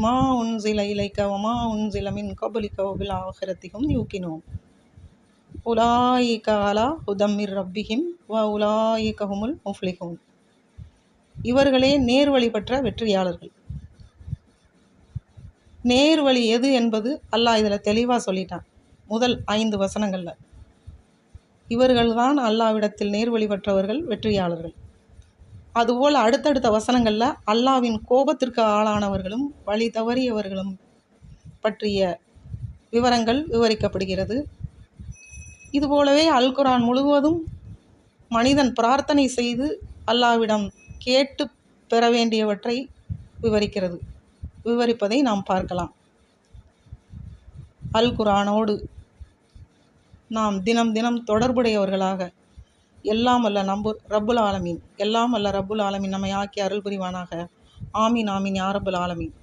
மா உன்சில இலைக்க வமா உன்சில மின் கபலிக்க வபில் ஆஹிரத்திஹும் யூகினூன் உலாயிக அலா ஹுதம்மிர் ரப்பிஹிம் வ உலாயிக ஹுமுல் முஃப்லிஹூன். இவர்களே நேர்வழி பெற்ற வெற்றியாளர்கள். நேர்வழி எது என்பது அல்லாஹ் இதில் தெளிவாக சொல்லிட்டான். முதல் 5 வசனங்களில் இவர்கள்தான் அல்லாஹ்விடத்தில் நேர்வழி பெற்றவர்கள், வெற்றியாளர்கள். அதுபோல் அடுத்தடுத்த வசனங்களில் அல்லாஹ்வின் கோபத்திற்கு ஆளானவர்களும் வழி தவறியவர்களும் பற்றிய விவரங்கள் விவரிக்கப்படுகிறது. இதுபோலவே அல் குர்ஆன் முழுவதும் மனிதன் பிரார்த்தனை செய்து அல்லாஹ்விடம் கேட்டு பெற வேண்டியவற்றை விவரிப்பதை நாம் பார்க்கலாம். அல் குர்ஆனோடு நாம் தினம் தினம் தொடர்புடையவர்களாக எல்லாம் அல்ல ரப்புல் ஆலமீன் நம்மை ஆக்கி அருள் புரிவானாக. ஆமீன் ஆமீன் யா ரப்புல் ஆலமீன்.